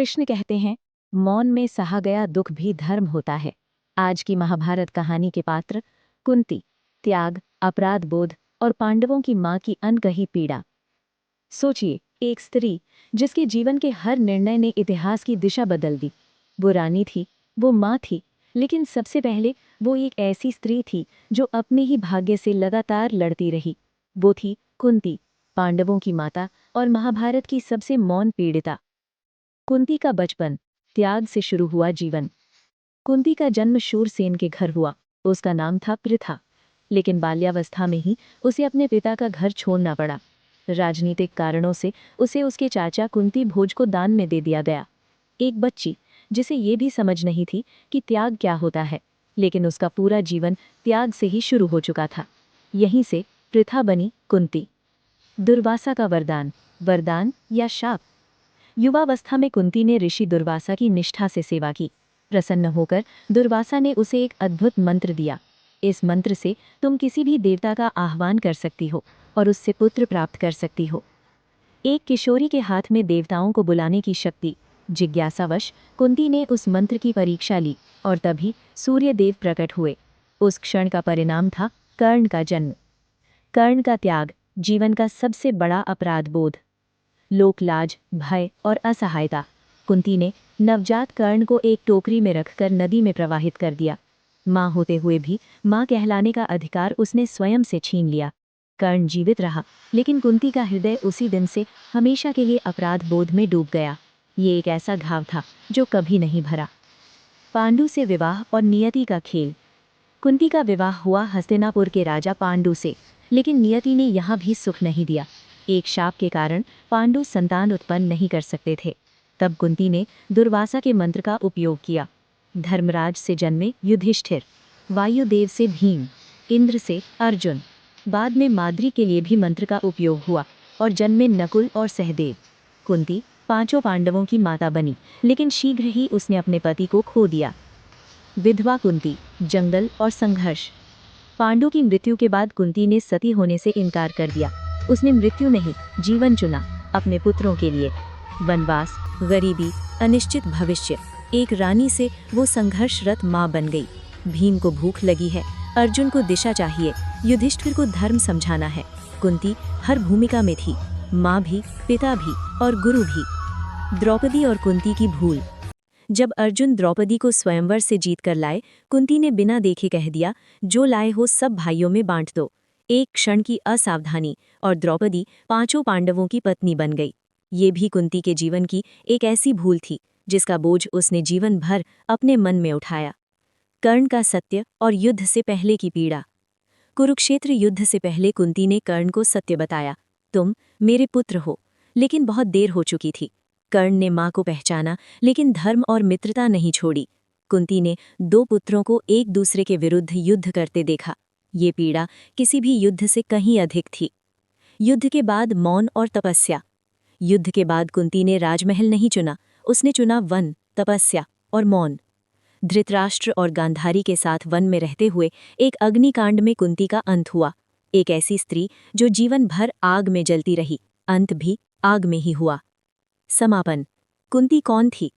कृष्ण कहते हैं, मौन में सहा गया दुख भी धर्म होता है। आज की महाभारत कहानी के पात्र कुंती, त्याग, अपराध बोध और पांडवों की मां की अनकही पीड़ा। सोचिए, एक स्त्री जिसके जीवन के हर निर्णय ने इतिहास की दिशा बदल दी। वो रानी थी, वो माँ थी, लेकिन सबसे पहले वो एक ऐसी स्त्री थी जो अपने ही भाग्य से लगातार लड़ती रही। वो थी कुंती, पांडवों की माता और महाभारत की सबसे मौन पीड़िता। कुंती का बचपन, त्याग से शुरू हुआ जीवन। कुंती का जन्म शूरसेन के घर हुआ। उसका नाम था पृथा, लेकिन बाल्यावस्था में ही उसे अपने पिता का घर छोड़ना पड़ा। राजनीतिक कारणों से उसे उसके चाचा कुंती भोज को दान में दे दिया गया। एक बच्ची जिसे ये भी समझ नहीं थी कि त्याग क्या होता है, लेकिन उसका पूरा जीवन त्याग से ही शुरू हो चुका था। यहीं से पृथा बनी कुंती। दुर्वासा का वरदान, वरदान या शाप। युवावस्था में कुंती ने ऋषि दुर्वासा की निष्ठा से सेवा की। प्रसन्न होकर दुर्वासा ने उसे एक अद्भुत मंत्र दिया। इस मंत्र से तुम किसी भी देवता का आह्वान कर सकती हो और उससे पुत्र प्राप्त कर सकती हो। एक किशोरी के हाथ में देवताओं को बुलाने की शक्ति। जिज्ञासावश कुंती ने उस मंत्र की परीक्षा ली और तभी सूर्यदेव प्रकट हुए। उस क्षण का परिणाम था कर्ण का जन्म। कर्ण का त्याग, जीवन का सबसे बड़ा अपराध बोध, लोकलाज, भय और असहायता। कुंती ने नवजात कर्ण को एक टोकरी में रखकर नदी में प्रवाहित कर दिया। माँ होते हुए भी माँ कहलाने का अधिकार उसने स्वयं से छीन लिया। कर्ण जीवित रहा, लेकिन कुंती का हृदय उसी दिन से हमेशा के लिए अपराध बोध में डूब गया। ये एक ऐसा घाव था जो कभी नहीं भरा। पांडु से विवाह और नियति का खेल। कुंती का विवाह हुआ हस्तिनापुर के राजा पांडु से, लेकिन नियति ने यहाँ भी सुख नहीं दिया। एक शाप के कारण पांडु संतान उत्पन्न नहीं कर सकते थे। तब कुंती ने दुर्वासा के मंत्र का उपयोग किया। धर्मराज से जन्मे युधिष्ठिर, वायुदेव से भीम, इंद्र से अर्जुन, बाद में माद्री के लिए भी मंत्र का उपयोग हुआ और जन्मे नकुल और सहदेव। कुंती पांचों पांडवों की माता बनी, लेकिन शीघ्र ही उसने अपने पति को खो दिया। विधवा कुंती, जंगल और संघर्ष। पांडु की मृत्यु के बाद कुंती ने सती होने से इनकार कर दिया। उसने मृत्यु नहीं, जीवन चुना अपने पुत्रों के लिए। वनवास, गरीबी, अनिश्चित भविष्य। एक रानी से वो संघर्षरत माँ बन गई। भीम को भूख लगी है, अर्जुन को दिशा चाहिए, युधिष्ठिर को धर्म समझाना है। कुंती हर भूमिका में थी, माँ भी, पिता भी और गुरु भी। द्रौपदी और कुंती की भूल। जब अर्जुन द्रौपदी को स्वयंवर से जीत कर लाए, कुंती ने बिना देखे कह दिया, जो लाए हो सब भाइयों में बांट दो। एक क्षण की असावधानी और द्रौपदी पांचों पांडवों की पत्नी बन गई। ये भी कुंती के जीवन की एक ऐसी भूल थी जिसका बोझ उसने जीवन भर अपने मन में उठाया। कर्ण का सत्य और युद्ध से पहले की पीड़ा। कुरुक्षेत्र युद्ध से पहले कुंती ने कर्ण को सत्य बताया, तुम मेरे पुत्र हो। लेकिन बहुत देर हो चुकी थी। कर्ण ने माँ को पहचाना, लेकिन धर्म और मित्रता नहीं छोड़ी। कुंती ने दो पुत्रों को एक दूसरे के विरुद्ध युद्ध करते देखा। ये पीड़ा किसी भी युद्ध से कहीं अधिक थी। युद्ध के बाद मौन और तपस्या। युद्ध के बाद कुंती ने राजमहल नहीं चुना, उसने चुना वन, तपस्या और मौन। धृतराष्ट्र और गांधारी के साथ वन में रहते हुए एक अग्निकांड में कुंती का अंत हुआ। एक ऐसी स्त्री जो जीवन भर आग में जलती रही, अंत भी आग में ही हुआ। समापन। कुंती कौन थी?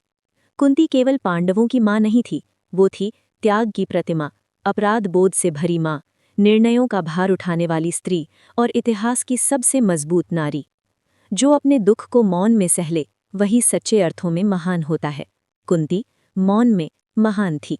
कुंती केवल पांडवों की माँ नहीं थी, वो थी त्याग की प्रतिमा, अपराध बोध से भरी माँ, निर्णयों का भार उठाने वाली स्त्री और इतिहास की सबसे मजबूत नारी। जो अपने दुख को मौन में सह ले, वही सच्चे अर्थों में महान होता है। कुंती मौन में महान थी।